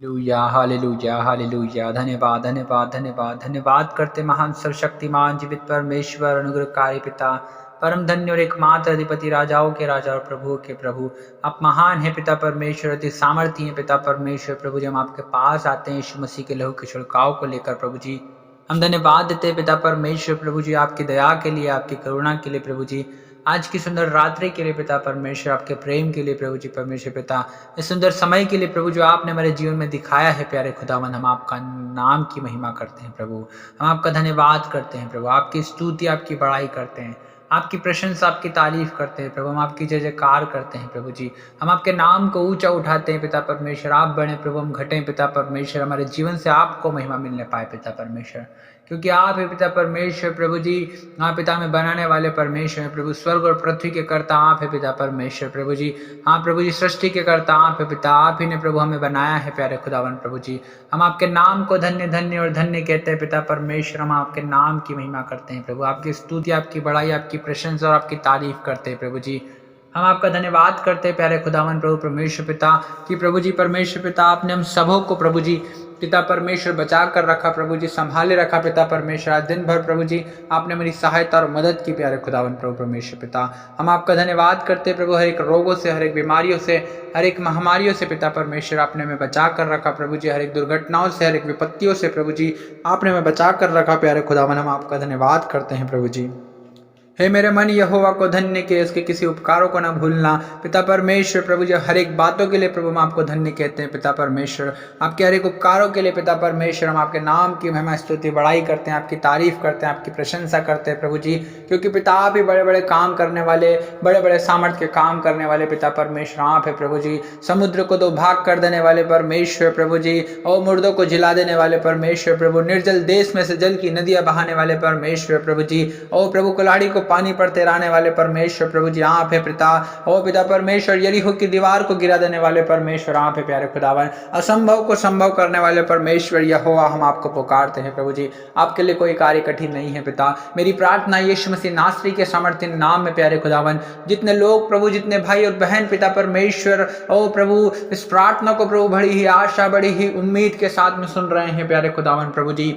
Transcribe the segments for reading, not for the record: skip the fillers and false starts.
Hallelujah hallelujah hallelujah. धन्यवाद धन्यवाद धन्यवाद धन्यवाद करते महान सर्वशक्तिमान जीवित परमेश्वर अनुग्रहकारी पिता, परम धन्य और एकमात्र अधिपति, राजाओं के राजा और प्रभुओं के प्रभु। आप महान हैं पिता परमेश्वर, अति सामर्थ्य हैं पिता परमेश्वर। प्रभु जी हम आपके पास आते हैं यीशु मसीह के लहू के छिड़काव को लेकर। प्रभु जी हम धन्यवाद देते हैं पिता परमेश्वर, प्रभु जी आपकी दया के लिए, आपकी करुणा के लिए। प्रभु जी आज की सुंदर रात्रि के लिए पिता परमेश्वर, आपके प्रेम के लिए प्रभु जी परमेश्वर पिता, इस सुंदर समय के लिए प्रभु जो आपने हमारे जीवन में दिखाया है प्यारे खुदावन, हम आपका नाम की महिमा करते हैं प्रभु। हम आपका धन्यवाद करते हैं प्रभु, आपकी स्तुति आपकी बड़ाई करते हैं, आपकी प्रशंसा आपकी तारीफ करते हैं प्रभु। हम आपकी जय जयकार करते हैं प्रभु जी, हम आपके नाम को ऊंचा उठाते हैं पिता परमेश्वर। आप बढ़े प्रभु, हम घटें पिता परमेश्वर, हमारे जीवन से आपको महिमा मिलने पाए पिता परमेश्वर, क्योंकि आप है पिता परमेश्वर। प्रभु जी हाँ पिता में बनाने वाले परमेश्वर प्रभु, स्वर्ग और पृथ्वी के कर्ता आप है पिता परमेश्वर। प्रभु जी हाँ प्रभु जी सृष्टि के कर्ता आप है पिता, आप ही ने प्रभु हमें बनाया है प्यारे खुदावन। प्रभु जी हम आपके नाम को धन्य धन्य और धन्य कहते हैं पिता परमेश्वर। हम आपके नाम की महिमा करते हैं प्रभु, आपकी स्तुति आपकी बड़ाई आपकी प्रशंसा और आपकी तारीफ करते हैं प्रभु जी। हम आपका धन्यवाद करते हैं प्यारे खुदावन प्रभु परमेश्वर पिता कि प्रभु जी परमेश्वर पिता आपने हम सबों को प्रभु जी पिता परमेश्वर बचा कर रखा प्रभु जी, संभाले रखा पिता परमेश्वर। आज दिन भर प्रभु जी आपने मेरी सहायता और मदद की प्यारे खुदावन प्रभु परमेश्वर पिता। हम आपका धन्यवाद करते हैं प्रभु, हर एक रोगों से, हर एक बीमारियों से, हर एक महामारियों से पिता परमेश्वर आपने हमें बचा कर रखा प्रभु जी। हर एक दुर्घटनाओं से, हर एक विपत्तियों से प्रभु जी आपने हमें बचा कर रखा प्यारे खुदावन। हम आपका धन्यवाद करते हैं प्रभु जी। हे मेरे मन यहोवा को धन्य के, उसके किसी उपकारों को ना भूलना पिता परमेश्वर। प्रभु जी हर एक बातों के लिए प्रभु हम आपको धन्य कहते हैं पिता परमेश्वर, आपके हर एक उपकारों के लिए पिता परमेश्वर। हम आपके नाम की महिमा स्तुति बड़ाई करते हैं, आपकी तारीफ करते हैं, आपकी प्रशंसा करते हैं प्रभु जी, क्योंकि पिता आप ही बड़े बड़े काम करने वाले, बड़े बड़े सामर्थ्य के काम करने वाले पिता परमेश्वर आप है प्रभु जी। समुद्र को दो भाग कर देने वाले परमेश्वर प्रभु जी, और मुर्दों को जिला देने वाले परमेश्वर प्रभु, निर्जल देश में से जल की नदियां बहाने वाले परमेश्वर प्रभु जी, ओ प्रभु कुल्हाड़ी को पानी पर तैराने वाले परमेश्वर प्रभु जी आप है पिता। ओ पिता परमेश्वर यरीहो की दीवार को गिरा देने वाले परमेश्वर आप है प्यारे खुदावन। असंभव को संभव करने वाले परमेश्वर यहोवा हम आपको पुकारते हैं प्रभु जी। आपके लिए कोई कार्य कठिन नहीं है पिता। मेरी प्रार्थना यीशु मसीह नासरी के सामर्थ्य नाम में प्यारे खुदावन, जितने लोग प्रभु, जितने भाई और बहन पिता परमेश्वर ओ प्रभु इस प्रार्थना को प्रभु बड़ी ही आशा, बड़ी ही उम्मीद के साथ में सुन रहे हैं प्यारे खुदावन प्रभु जी,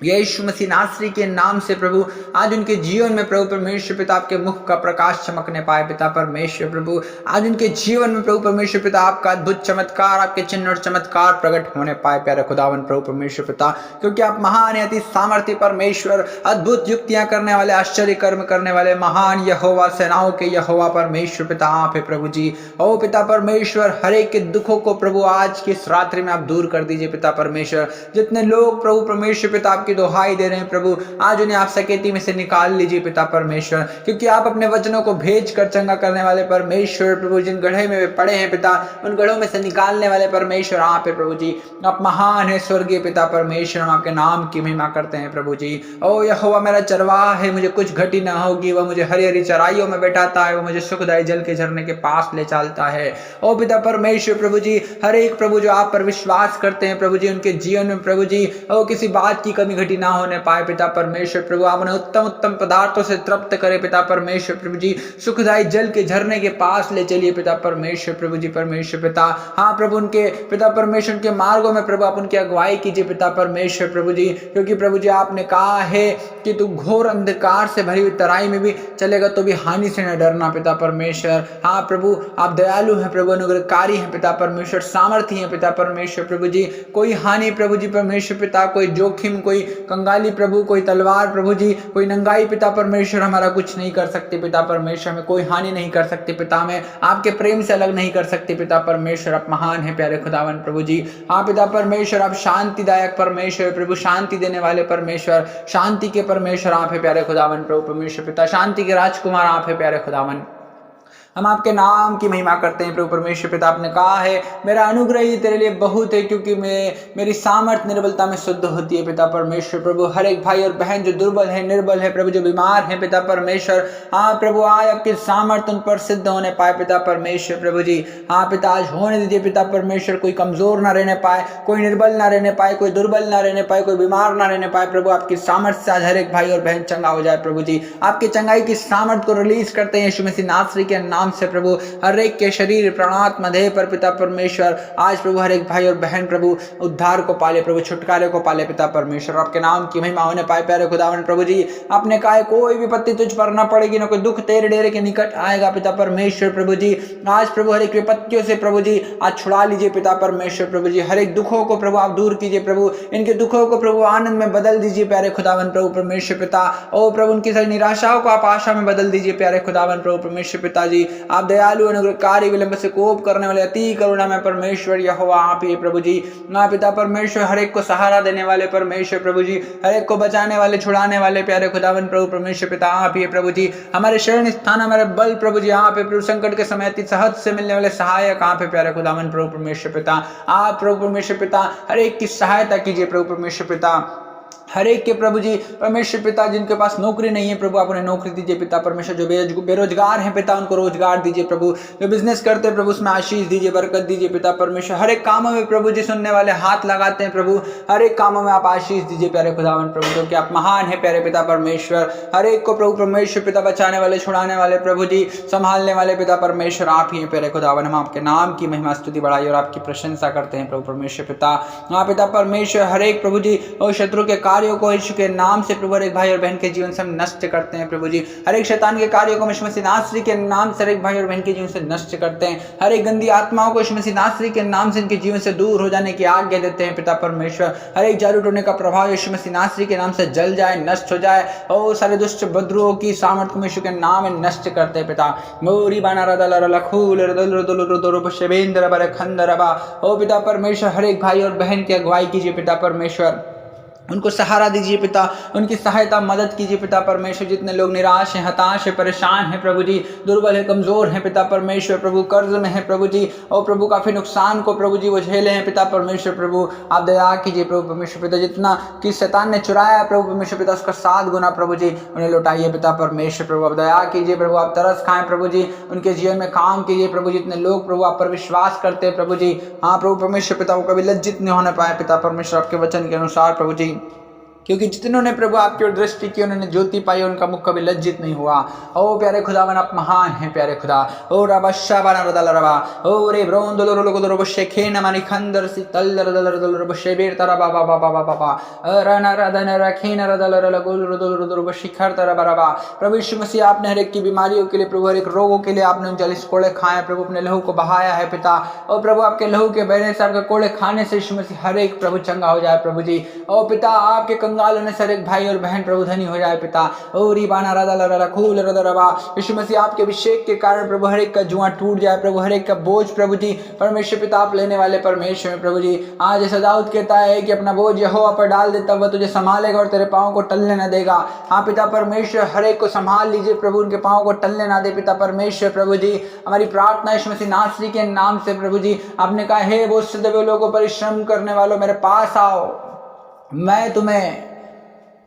यीशु मसीह नासरी के नाम से प्रभु आज उनके जीवन में प्रभु परमेश्वर पिता आपके मुख का प्रकाश चमकने पाए पिता परमेश्वर प्रभु। आज उनके जीवन में प्रभु परमेश्वर पिता आपका अद्भुत चमत्कार, आपके चिन्ह और चमत्कार प्रकट होने पाए प्यारे खुदावन प्रभु परमेश्वर पिता, क्योंकि आप महान है, अति सामर्थ्य परमेश्वर, अद्भुत युक्तियां करने वाले, आश्चर्य कर्म करने वाले महान यहोवा, सेनाओं के यहोवा परमेश्वर पिता आप है प्रभु जी। ओ पिता परमेश्वर हर एक के दुखों को प्रभु आज की इस रात्रि में आप दूर कर दीजिए पिता परमेश्वर। जितने लोग प्रभु परमेश्वर पिता आपकी दोहाई दे रहे हैं प्रभु, आज उन्हें आप सकेती में से निकाल लीजिए पिता परमेश्वर, क्योंकि आप अपने वचनों को भेज कर चंगा करने वाले परमेश्वर प्रभु। जिन गड्ढे में वे पड़े हैं पिता, उन गड्ढों में से निकालने वाले परमेश्वर आप है प्रभु जी। आप महान है स्वर्गीय पिता परमेश्वर, हम आपके नाम की महिमा करते हैं प्रभु जी। ओ यहोवा मेरा चरवाहा है, मुझे कुछ घटी ना होगी, वह मुझे हरी हरी चराइयों में बैठाता है, वह मुझे सुखदायी जल के झरने के पास ले चलता है। ओ पिता परमेश्वर प्रभु जी हर एक प्रभु जो आप पर विश्वास करते हैं प्रभु जी, उनके जीवन में प्रभु जी ओ किसी बात की कमी घटी ना होने पाए पिता परमेश्वर प्रभु। आप उन्हें उत्तम उत्तम पदार्थों से तृप्त करे पिता परमेश्वर प्रभु जी, सुखदायी जल के झरने के पास ले चलिए पिता परमेश्वर प्रभु जी परमेश्वर पिता। हाँ प्रभु उनके पिता परमेश्वर के मार्गों में प्रभु आप उनकी अगुवाई कीजिए पिता परमेश्वर प्रभु जी, क्योंकि प्रभु जी आपने कहा है कि तू घोर अंधकार से भरी हुई तराई में भी चलेगा तो भी हानि से न डरना पिता परमेश्वर। हाँ प्रभु आप दयालु हैं प्रभु, अनुग्रहकारी हैं पिता परमेश्वर, सामर्थी हैं पिता परमेश्वर प्रभु जी। कोई हानि प्रभु जी परमेश्वर पिता, कोई जोखिम, कोई कंगाली प्रभु, कोई तलवार प्रभु जी, कोई नंगाई पिता परमेश्वर हमारा कुछ नहीं कर सकते पिता परमेश्वर, में कोई हानि नहीं कर सकते पिता, में आपके प्रेम से अलग नहीं कर सकते पिता परमेश्वर। आप महान है प्यारे खुदावन प्रभु जी। हाँ पिता परमेश्वर आप शांतिदायक परमेश्वर प्रभु, शांति देने वाले परमेश्वर, शांति के परमेश्वर आप है प्यारे खुदावन प्रभु परमेश्वर पिता, शांति के राजकुमार आप है प्यारे खुदावन। हम आपके नाम की महिमा करते हैं प्रभु परमेश्वर पिता। आपने कहा है मेरा अनुग्रह ही तेरे लिए बहुत है, क्योंकि मेरी सामर्थ निर्बलता में शुद्ध होती है पिता परमेश्वर प्रभु। हर एक भाई और बहन जो दुर्बल है, निर्बल है प्रभु, जो बीमार है पिता परमेश्वर, हाँ प्रभु आज आपकी सामर्थ उन पर सिद्ध होने पाए पिता परमेश्वर प्रभु जी। हाँ पिता आज होने दीजिए पिता परमेश्वर, कोई कमजोर ना रहने पाए, कोई निर्बल ना रहने पाए, कोई दुर्बल ना रहने पाए, कोई बीमार ना रहने पाए प्रभु। आपकी सामर्थ से आज हर एक भाई और बहन चंगा हो जाए प्रभु जी। आपकी चंगाई की सामर्थ को रिलीज करते हैं यीशु मसीह नासरी के नाम नाम से प्रभु हर एक के शरीर प्राणात्मा देह पर पिता परमेश्वर आज प्रभु हर एक भाई और बहन प्रभु उद्धार को पाले प्रभु, छुटकारे को पाले पिता परमेश्वर। आपके नाम की महिमा होने पाए प्यारे खुदावन प्रभु जी। आपने कहा कोई विपत्ति तुझ पर न पड़ेगी, न कोई दुख तेरे डेरे के निकट आएगा पिता परमेश्वर प्रभु जी। आज प्रभु हर एक विपत्तियों से प्रभु जी आज छुड़ा लीजिए पिता परमेश्वर प्रभु जी। हर एक दुखों को प्रभु आप दूर कीजिए प्रभु, इनके दुखों को प्रभु आनंद में बदल दीजिए प्यारे खुदावन प्रभु परमेश्वर पिता। ओ प्रभु उनकी सारी निराशाओं को आप आशा में बदल दीजिए प्यारे खुदावन प्रभु परमेश्वर पिता जी। आप दयालु अनुग्रहकारी विलंब से कोप करने वाले अति करुणा में परमेश्वर यहोवा आप ही प्रभु जी। ना पिता परमेश्वर हर एक को सहारा देने वाले परमेश्वर प्रभु जी, हर एक को बचाने वाले छुड़ाने वाले प्यारे खुदावन प्रभु परमेश्वर पिता आप ही प्रभु जी। हमारे शरण स्थान हमारे बल प्रभु जी आप है प्रभु, संकट के समय अति सहज से मिलने वाले सहायक आप है प्यारे खुदावन प्रभु परमेश्वर पिता। आप प्रभु परमेश्वर पिता हर एक की सहायता कीजिए प्रभु परमेश्वर पिता। हर एक के प्रभु जी परमेश्वर पिता जिनके पास नौकरी नहीं है प्रभु आप उन्हें नौकरी दीजिए पिता परमेश्वर। जो बेरोजगार हैं पिता उनको रोजगार दीजिए प्रभु। जो बिजनेस करते हैं प्रभु उसमें आशीष दीजिए, बरकत दीजिए पिता परमेश्वर। हर एक कामों में प्रभु जी सुनने वाले हाथ लगाते हैं प्रभु, हर एक कामों में आप आशीष दीजिए प्यारे खुदावन प्रभु, क्योंकि आप महान है प्यारे पिता परमेश्वर। हर एक को प्रभु परमेश्वर पिता बचाने वाले छुड़ाने वाले प्रभु जी संभालने वाले पिता परमेश्वर आप ही हैं प्यारे खुदावन। हम आपके नाम की महिमा स्तुति बढ़ाई और आपकी प्रशंसा करते हैं प्रभु परमेश्वर पिता। हाँ पिता परमेश्वर हर एक प्रभु जी और शत्रु के कार्यों को यीशु के नाम से प्रभु हर एक भाई और बहन के जीवन से हम नष्ट करते हैं प्रभु जी। हर एक शैतान के कार्यों को यीशु मसीह नासरी के नाम से हर एक भाई और बहन के जीवन से नष्ट करते हैं। हर एक गंदी आत्माओं को यीशु मसीह नासरी के नाम से इनके जीवन से दूर हो जाने की आज्ञा देते हैं पिता परमेश्वर। हर एक जादू टोने का प्रभाव यीशु मसीह नासरी के नाम से जल जाए, नष्ट हो जाए। और सारे दुष्ट बद्रुओं की सामर्थ को यीशु के नाम में नष्ट करते हैं पिता। मोरी बाना रदल लखूल रदल रदल रदल शबेंद्र बर खंदरबा। ओ पिता परमेश्वर हर एक भाई और बहन की अगुवाई कीजिए पिता परमेश्वर, उनको सहारा दीजिए पिता, उनकी सहायता मदद कीजिए पिता परमेश्वर। जितने लोग निराश हैं, हताश हैं, परेशान हैं प्रभु जी, दुर्बल है, कमजोर हैं पिता परमेश्वर प्रभु, कर्ज में है प्रभु जी और प्रभु काफी नुकसान को प्रभु जी वो झेले हैं पिता परमेश्वर प्रभु। आप दया कीजिए प्रभु परमेश्वर पिता। जितना कि शैतान ने चुराया प्रभु परमेश्वर पिता उसका 7 गुना प्रभु जी उन्हें लौटाइए पिता परमेश्वर प्रभु। आप दया कीजिए प्रभु, आप तरस खाएं प्रभु जी, उनके जीवन में काम कीजिए प्रभु। जितने लोग प्रभु आप पर विश्वास करते हैं प्रभु जी, हाँ प्रभु परमेश्वर पिता वो कभी लज्जित नहीं होने पाए पिता परमेश्वर आपके वचन के अनुसार प्रभु जी, क्योंकि जितनों ने प्रभु आपकी ओर दृष्टि की उन्होंने ज्योति पाई, उनका मुख कभी लज्जित नहीं हुआ। ओ प्यारे खुदावन आप महान हैं प्यारे खुदा। ओ रबशा बना रदल रबा ओ रे ब्रोन दलो रो दलो रो शेखे न मानी खंदर सी तल रदल रदल रो शेबेर तरा बाबा बाबा बाबा बाबा रना रदन रखे न रदल रगुल रदल रदल रो शिखर तरा बराबा। प्रभु यीशु मसीह आपने हर एक की बीमारियों के लिए प्रभु, हर एक रोगों के लिए आपने 39 कोड़े खाए प्रभु, अपने लहू को बहाया है पिता। और प्रभु आपके लहू के बहने से, आपके कोड़े खाने से यीशु मसीह हर एक प्रभु चंगा हो जाए प्रभु जी। ओ पिता आपके कंगाल होने से हर एक भाई और बहन प्रभु धनी हो जाए पिता। ओ रिबाना रदल रखूल रदल रबा। यीशु मसीह आपके अभिषेक के कारण प्रभु हर एक का जुआ टूट जाए प्रभु, हर एक का बोझ प्रभु जी परमेश्वर पिता आप लेने वाले परमेश्वर प्रभु जी। आज जैसा दाऊद कहता है कि अपना बोझ यहोवा पर डाल देता वह तुझे संभालेगा और तेरे पाँव को टलने न देगा। हाँ पिता परमेश्वर हर एक को संभाल लीजिए प्रभु, उनके पाँव को टलने ना दे पिता परमेश्वर प्रभु जी। हमारी प्रार्थना यीशु मसीह नासरी के नाम से प्रभु जी। आपने कहा हे बोझ से दबे लोगों, परिश्रम करने वालों मेरे पास आओ, मैं तुम्हें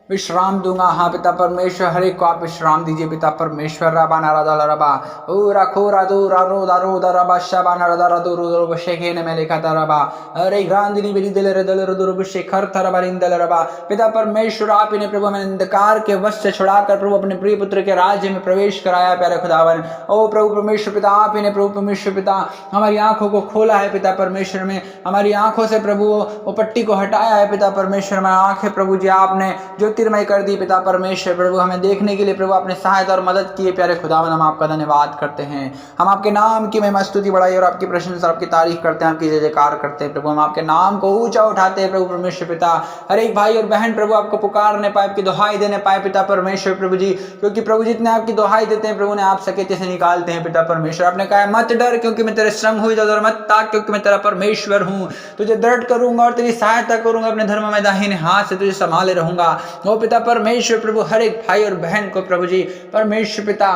विश्राम दूंगा। हाँ पिता परमेश्वर हर एक को आप विश्राम दीजिए पिता परमेश्वर। रबाना रदा रबा ओ रखो रादो रारो दारो दरबा शबाना रदा रदो रो शेखे ने मैं लिखा था रबा अरे ग्रांदिनी बिली दिल रदल रदो शेखर तरबा रिंदल रबा। पिता परमेश्वर आप इन्हें प्रभु हमें अंधकार के वश से छुड़ाकर प्रभु अपने प्रिय पुत्र के राज्य में प्रवेश कराया प्यारे खुदावन। ओ प्रभु परमेश्वर पिता आप इन्हें प्रभु परमेश्वर पिता हमारी आंखों को खोला है पिता परमेश्वर में, हमारी आंखों से प्रभु वो पट्टी को हटाया है पिता परमेश्वर। हमारी आंखें प्रभु जी आपने ज्योतिर्मय कर दी पिता परमेश्वर प्रभु, हमें देखने के लिए प्रभु आपने सहायता और मदद की है प्यारे खुदावन। हम आपका धन्यवाद करते हैं, हम आपके नाम की महिमा स्तुति बढ़ाई और आपकी प्रशंसा आपकी तारीफ करते हैं, आपकी जय जयकार करते हैं प्रभु। हम आपके नाम को ऊंचा उठाते हैं प्रभु परमेश्वर पिता। हर एक भाई और बहन प्रभु आपको पुकारने पाए, आपकी दुहाई देने पाए पिता परमेश्वर प्रभु जी, क्योंकि प्रभु जितने आपकी दुहाई देते हैं प्रभु ने आप सकेते से निकालते हैं पिता परमेश्वर। आपने कहा मत डर क्योंकि मैं तेरे संग हूँ, इधर मत ताक क्योंकि मैं तेरा परमेश्वर हूँ, तुझे दृढ़ करूंगा और तेरी सहायता करूंगा, अपने धर्म में दाहिने हाथ से तुझे संभाले रहूंगा। ओ पिता परमेश्वर प्रभु हर एक भाई और बहन को प्रभु जी परमेश्वर पिता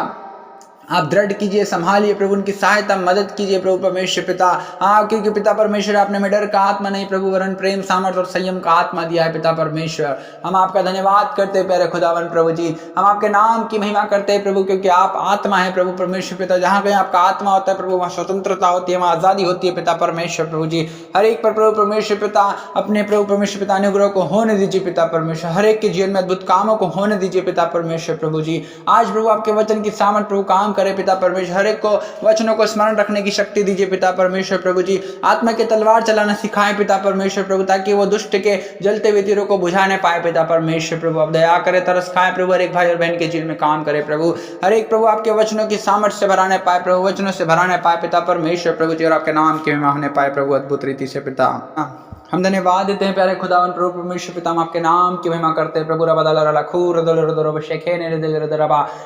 आप दृढ़ कीजिए, संभालिए प्रभु, उनकी सहायता मदद कीजिए प्रभु परमेश्वर पिता। हाँ क्योंकि पिता परमेश्वर आपने में डर का आत्मा नहीं प्रभु वरन प्रेम सामर्थ्य और संयम का आत्मा दिया है पिता परमेश्वर। हम आपका धन्यवाद करते हैं प्यारे खुदावन प्रभु जी, हम आपके नाम की महिमा करते हैं प्रभु, क्योंकि आप आत्मा है प्रभु परमेश्वर पिता। जहाँ कहीं आपका आत्मा होता है प्रभु वहाँ स्वतंत्रता होती है, वहाँ आजादी होती है पिता परमेश्वर प्रभु जी। हर एक पर प्रभु परमेश्वर पिता अपने प्रभु परमेश्वर पिता अनुग्रह को होने दीजिए पिता परमेश्वर, हर एक के जीवन में अद्भुत कामों को होने दीजिए पिता परमेश्वर प्रभु जी। आज प्रभु आपके वचन की सामर्थ प्रभु काम करे पिता परमेश्वर, हर एक को वचनों को स्मरण रखने की शक्ति दीजिए पिता परमेश्वर प्रभु जी। आत्मा के तलवार चलाना सिखाएं पिता परमेश्वर प्रभु, ताकि वो दुष्ट के जलते हुए तीरों को बुझाने पाए पिता परमेश्वर प्रभु। अब दया करे, तरस खाए प्रभु, हर एक भाई और बहन के जीवन में काम करे प्रभु, हर एक प्रभु आपके वचनों की सामर्थ्य से भराने पाए प्रभु, वचनों से भराने पाए पिता परमेश्वर प्रभु जी, और आपके नाम की महिमा होने पाए प्रभु अद्भुत रीति से पिता। हम धन्यवाद देते हैं प्यारे खुदावन प्रभु परमेश्वर पिता, हम आपके नाम की महिमा करते हैं प्रभु।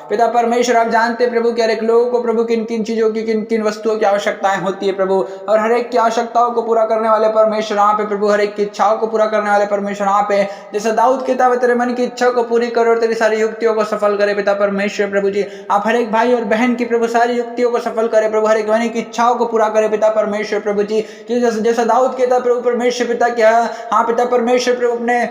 पिता परमेश्वर आप जानते हैं प्रभु कि हर एक लोगों को प्रभु किन किन चीजों की, किन किन वस्तुओं की आवश्यकताएं होती है प्रभु, और हर एक की आवश्यकताओं को पूरा करने वाले परमेश्वर आप है प्रभु, हर एक की इच्छाओं को पूरा करने वाले परमेश्वर आप है। जैसे दाऊद कहता है तेरे मन की इच्छा को पूरी करो और तेरी सारी युक्तियों को सफल करे पिता परमेश्वर प्रभु जी। आप हर एक भाई और बहन की प्रभु सारी युक्तियों को सफल करे प्रभु, हर एक बहन की इच्छाओं को पूरा करे पिता परमेश्वर प्रभु जी। जैसा दाऊद कहता प्रभु परमेश्वर पिता क्या, हाँ पिता परमेश्वर प्रभु अपने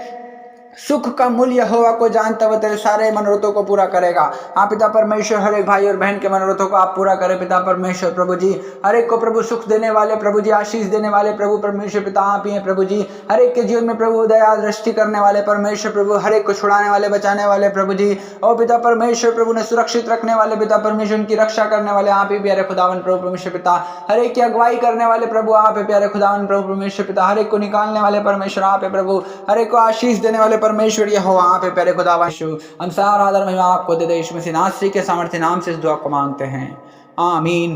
सुख का मूल्य यहोवा को जानता हुआ तेरे सारे मनोरथों को पूरा करेगा। हाँ पिता परमेश्वर हर एक भाई और बहन के मनोरथों को आप पूरा करें पिता परमेश्वर प्रभु जी। हर एक को प्रभु सुख देने वाले प्रभु जी, आशीष देने वाले प्रभु परमेश्वर पिता आप ही हैं प्रभु जी। हर एक के जीवन में प्रभु दया दृष्टि करने वाले परमेश्वर प्रभु, हर एक को छुड़ाने वाले बचाने वाले प्रभु जी। और पिता परमेश्वर प्रभु ने सुरक्षित रखने वाले पिता परमेश्वर, उनकी रक्षा करने वाले आप ही प्यारे खुदावन प्रभु परमेश्वर पिता। हर एक की अगुवाई करने वाले प्रभु आप है प्यारे खुदावन प्रभु परमेश्वर पिता। हर एक को निकालने वाले परमेश्वर आप है प्रभु, हर एक को आशीष देने वाले परमेश्वर ये हो आप है प्यारे खुदावन। हम सारा आदर महिमा आपको देते यीशु मसीह नासरी के सामर्थ्य नाम से इस दुआ को मांगते हैं, आमीन।